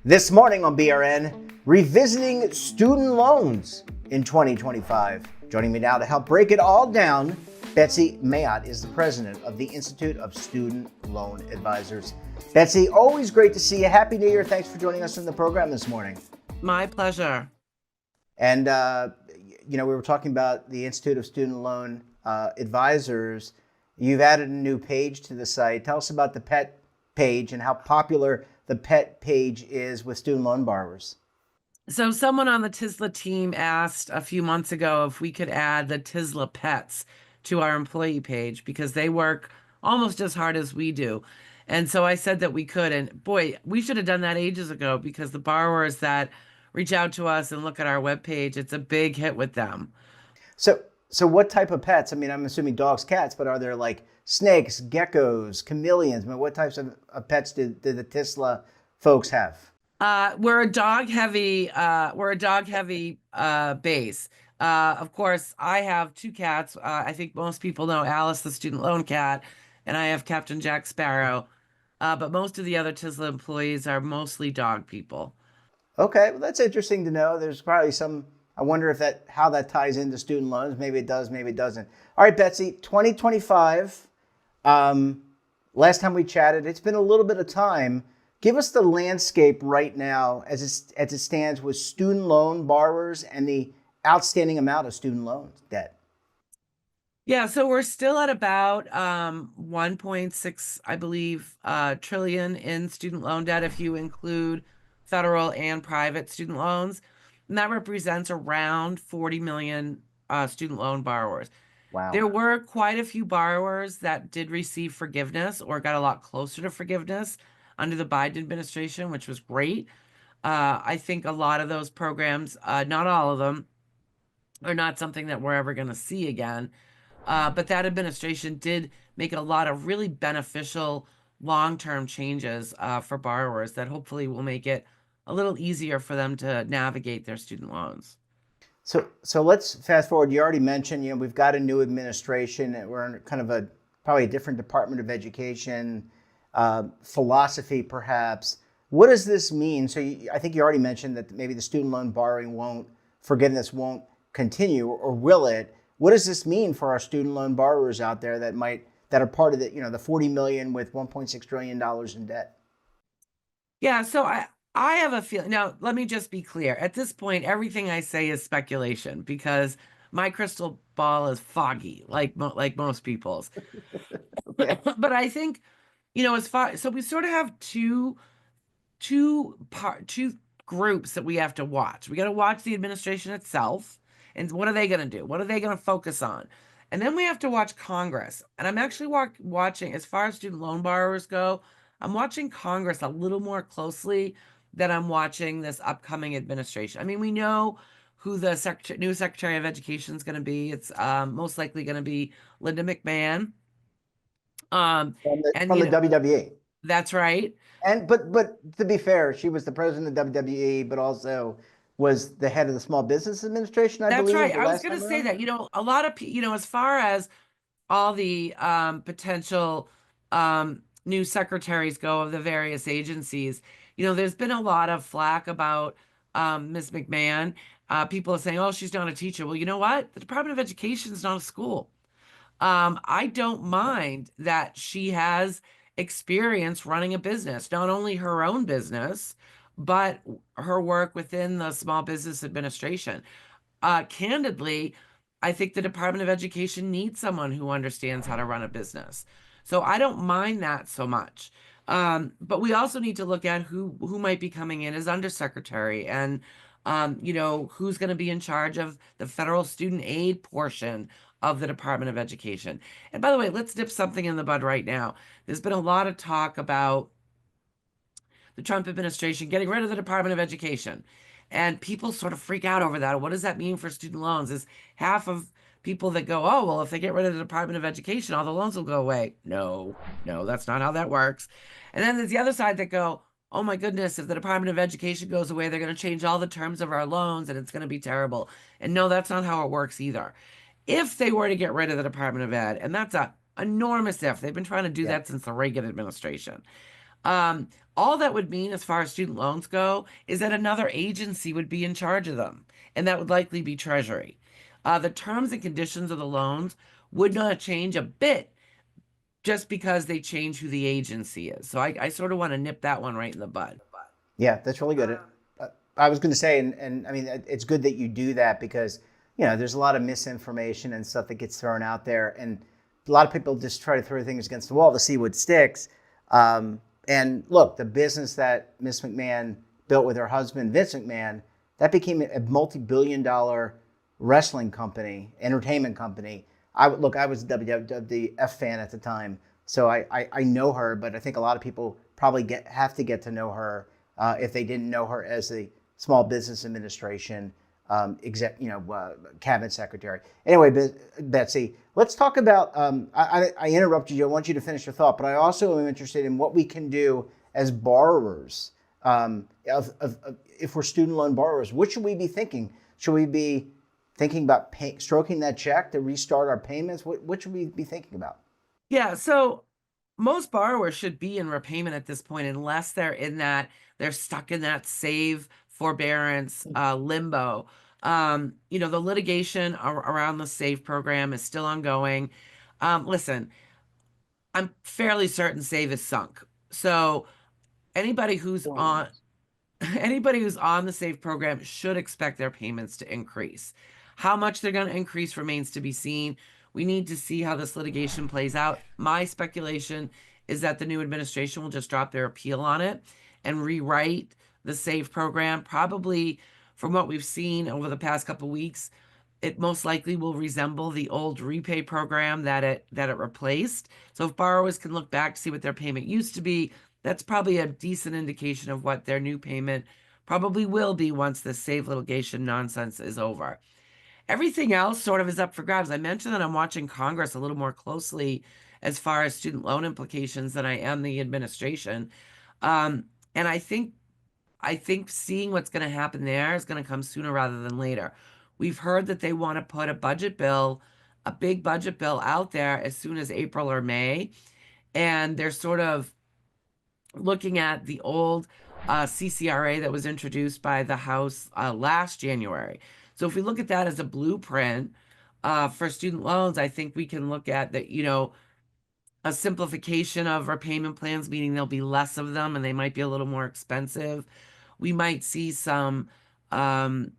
This morning on BRN, revisiting student loans in 2025. Joining me now to help break it all down, Betsy Mayotte is the president of the Institute of Student Loan Advisors. Betsy, always great to see you. Happy New Year. Thanks for joining us in the program this morning. My pleasure. And, we were talking about the Institute of Student Loan Advisors. You've added a new page to the site. Tell us about the PET page and how popular the PET page is with student loan borrowers. So someone on the TISLA team asked a few months ago if we could add the TISLA pets to our employee page because they work almost as hard as we do. And so I said that we could. And boy, we should have done that ages ago because the borrowers that reach out to us and look at our webpage, it's a big hit with them. So what type of pets? I mean, I'm assuming dogs, cats, but are there like snakes, geckos, chameleons? I mean, what types of pets did the TISLA folks have? We're a dog heavy base. Of course, I have two cats. I think most people know Alice, the student loan cat, and I have Captain Jack Sparrow. But most of the other TISLA employees are mostly dog people. Okay, well, that's interesting to know. There's probably I wonder how that ties into student loans. Maybe it does, maybe it doesn't. All right, Betsy, 2025. Last time we chatted, it's been a little bit of time. Give us the landscape right now as it stands with student loan borrowers and the outstanding amount of student loan debt. Yeah, so we're still at about 1.6, I believe, trillion in student loan debt if you include federal and private student loans. And that represents around 40 million student loan borrowers. Wow. There were quite a few borrowers that did receive forgiveness or got a lot closer to forgiveness under the Biden administration, which was great. I think a lot of those programs, not all of them, are not something that we're ever going to see again. But that administration did make a lot of really beneficial long-term changes for borrowers that hopefully will make it a little easier for them to navigate their student loans. So let's fast forward. You already mentioned, we've got a new administration. We're in kind of probably a different Department of Education, philosophy perhaps. What does this mean? So I think you already mentioned that maybe the student loan forgiveness won't continue, or will it? What does this mean for our student loan borrowers out there that are part of the 40 million with $1.6 trillion in debt? Yeah, so I have a feeling. Now, let me just be clear. At this point, everything I say is speculation because my crystal ball is foggy, like most people's. Okay. But I think, so we sort of have two groups that we have to watch. We got to watch the administration itself, and what are they going to do? What are they going to focus on? And then we have to watch Congress. And I'm actually watching, as far as student loan borrowers go, I'm watching Congress a little more closely than I'm watching this upcoming administration. I mean, we know who the new Secretary of Education is going to be. It's most likely going to be Linda McMahon. From the WWE. That's right. But to be fair, she was the president of the WWE, but also was the head of the Small Business Administration, I believe. That's right. I was going to say that, a lot of, as far as all the potential new secretaries go of the various agencies, there's been a lot of flack about Ms. McMahon. People are saying, oh, she's not a teacher. Well, you know what? The Department of Education is not a school. I don't mind that she has experience running a business, not only her own business, but her work within the Small Business Administration. Candidly, I think the Department of Education needs someone who understands how to run a business. So I don't mind that so much. But we also need to look at who might be coming in as undersecretary and, who's going to be in charge of the federal student aid portion of the Department of Education. And by the way, let's dip something in the bud right now. There's been a lot of talk about the Trump administration getting rid of the Department of Education. And people sort of freak out over that. What does that mean for student loans? Is half of people that go, oh, well, if they get rid of the Department of Education, all the loans will go away. No, that's not how that works. And then there's the other side that go, oh my goodness, if the Department of Education goes away, they're going to change all the terms of our loans and it's going to be terrible. And no, that's not how it works either. If they were to get rid of the Department of Ed, and that's a Enormous if. They've been trying to do Yeah. that since the Reagan administration. Um, all that would mean, as far as student loans go, is that another agency would be in charge of them, and that would likely be Treasury. The terms and conditions of the loans would not change a bit just because they change who the agency is. So I sort of want to nip that one right in the bud. Yeah, that's really good. I was going to say, and I mean, it's good that you do that because, there's a lot of misinformation and stuff that gets thrown out there. And a lot of people just try to throw things against the wall to see what sticks. And look, the business that Miss McMahon built with her husband, Vince McMahon, that became a multi-billion-dollar wrestling company, entertainment company. I was a WWF fan at the time, so I know her, but I think a lot of people probably have to get to know her if they didn't know her as the Small Business Administration cabinet secretary. Anyway, Betsy, let's talk about. I interrupted you. I want you to finish your thought, but I also am interested in what we can do as borrowers. If we're student loan borrowers, what should we be thinking? Should we be thinking about stroking that check to restart our payments? What should we be thinking about? Yeah, so most borrowers should be in repayment at this point unless they're stuck in that save forbearance limbo. The litigation around the SAVE program is still ongoing. Listen, I'm fairly certain SAVE is sunk. So anybody who's on anybody who's on the SAVE program should expect their payments to increase. How much they're going to increase remains to be seen. We need to see how this litigation plays out. My speculation is that the new administration will just drop their appeal on it and rewrite the SAVE program. Probably, from what we've seen over the past couple weeks, it most likely will resemble the old repay program that it replaced. So if borrowers can look back to see what their payment used to be, that's probably a decent indication of what their new payment probably will be once the SAVE litigation nonsense is over. Everything else sort of is up for grabs. I mentioned that I'm watching Congress a little more closely as far as student loan implications than I am the administration. And I think seeing what's going to happen there is going to come sooner rather than later. We've heard that they want to put a big budget bill out there as soon as April or May, and they're sort of looking at the old CCRA that was introduced by the House last January. So if we look at that as a blueprint for student loans, I think we can look at that, a simplification of repayment plans, meaning there'll be less of them and they might be a little more expensive. We might see some um,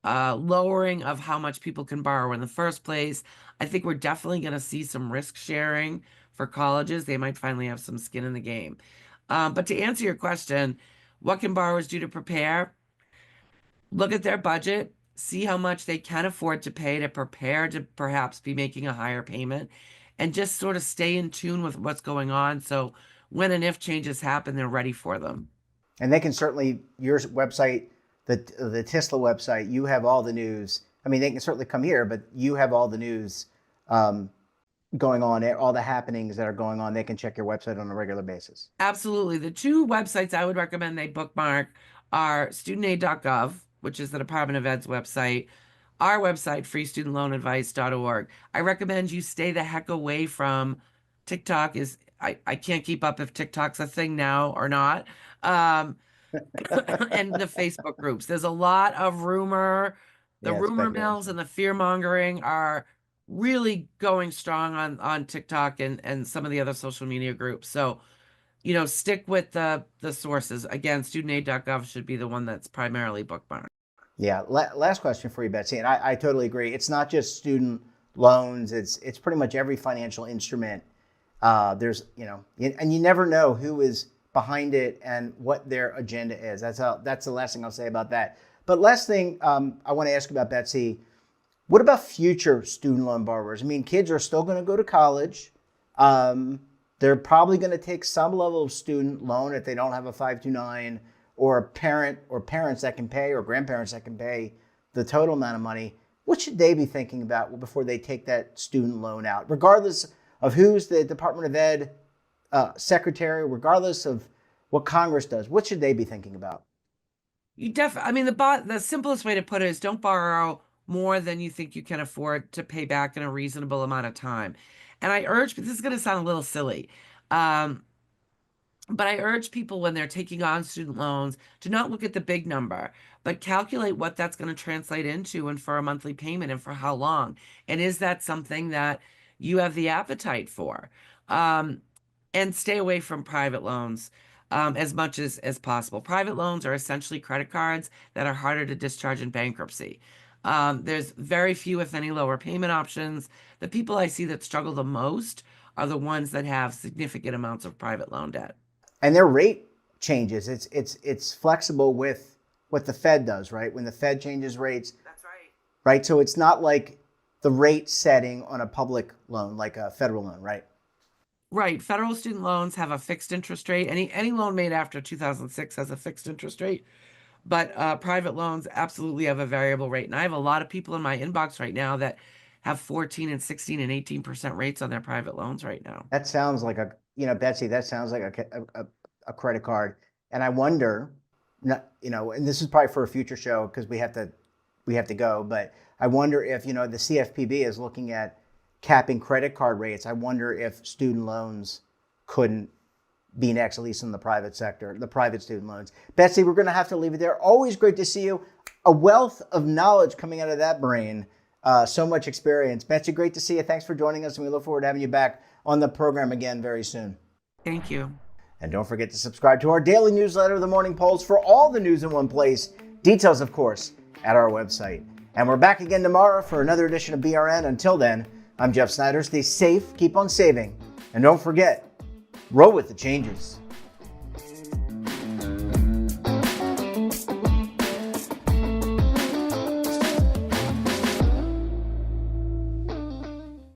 lowering of how much people can borrow in the first place. I think we're definitely going to see some risk sharing for colleges. They might finally have some skin in the game. But to answer your question, what can borrowers do to prepare? Look at their budget, see how much they can afford to pay to prepare to perhaps be making a higher payment, and just sort of stay in tune with what's going on. So when and if changes happen, they're ready for them. And they can certainly, your website, the Tisla website, you have all the news. I mean, they can certainly come here, but you have all the news um, going on, all the happenings that are going on. They can check your website on a regular basis. Absolutely. The two websites I would recommend they bookmark are studentaid.gov, which is the Department of Ed's website, our website, freestudentloanadvice.org. I recommend you stay the heck away from TikTok. I can't keep up if TikTok's a thing now or not. Um, and the Facebook groups. There's a lot of the Yeah, rumor mills speculation. and the fear mongering are really going strong on TikTok and some of the other social media groups. So, stick with the sources. Again, studentaid.gov should be the one that's primarily bookmarked. Yeah. Last question for you, Betsy, and I totally agree. It's not just student loans. It's pretty much every financial instrument. There's and you never know who is behind it and what their agenda is. That's the last thing I'll say about that. But last thing I want to ask about, Betsy, what about future student loan borrowers? I mean, kids are still going to go to college. They're probably going to take some level of student loan if they don't have a 529 or a parent or parents that can pay or grandparents that can pay the total amount of money. What should they be thinking about before they take that student loan out, regardless of who's the Department of Ed secretary, regardless of what Congress does? What should they be thinking about? I mean, the simplest way to put it is don't borrow more than you think you can afford to pay back in a reasonable amount of time. And I urge, this is going to sound a little silly, um, but I urge people when they're taking on student loans to not look at the big number, but calculate what that's going to translate into and for a monthly payment and for how long. And is that something that you have the appetite for? Um, and stay away from private loans as much as possible. Private loans are essentially credit cards that are harder to discharge in bankruptcy. There's very few, if any, lower payment options. The people I see that struggle the most are the ones that have significant amounts of private loan debt. And their rate changes. It's flexible with what the Fed does, right? When the Fed changes rates, That's right. right? So it's not like the rate setting on a public loan, like a federal loan, right? Right. Federal student loans have a fixed interest rate. Any loan made after 2006 has a fixed interest rate, but private loans absolutely have a variable rate. And I have a lot of people in my inbox right now that have 14 and 16 and 18% rates on their private loans right now. That sounds like Betsy, that sounds like a credit card. And I wonder, and this is probably for a future show because we have to go, but I wonder if, the CFPB is looking at capping credit card rates. I wonder if student loans couldn't be next, at least in the private sector, the private student loans. Betsy, we're going to have to leave it there. Always great to see you. A wealth of knowledge coming out of that brain. So much experience. Betsy, great to see you. Thanks for joining us, and we look forward to having you back on the program again very soon. Thank you. And don't forget to subscribe to our daily newsletter, The Morning Polls, for all the news in one place. Details, of course, at our website. And we're back again tomorrow for another edition of BRN. Until then, I'm Jeff Snyder. Stay safe, keep on saving, and don't forget, roll with the changes.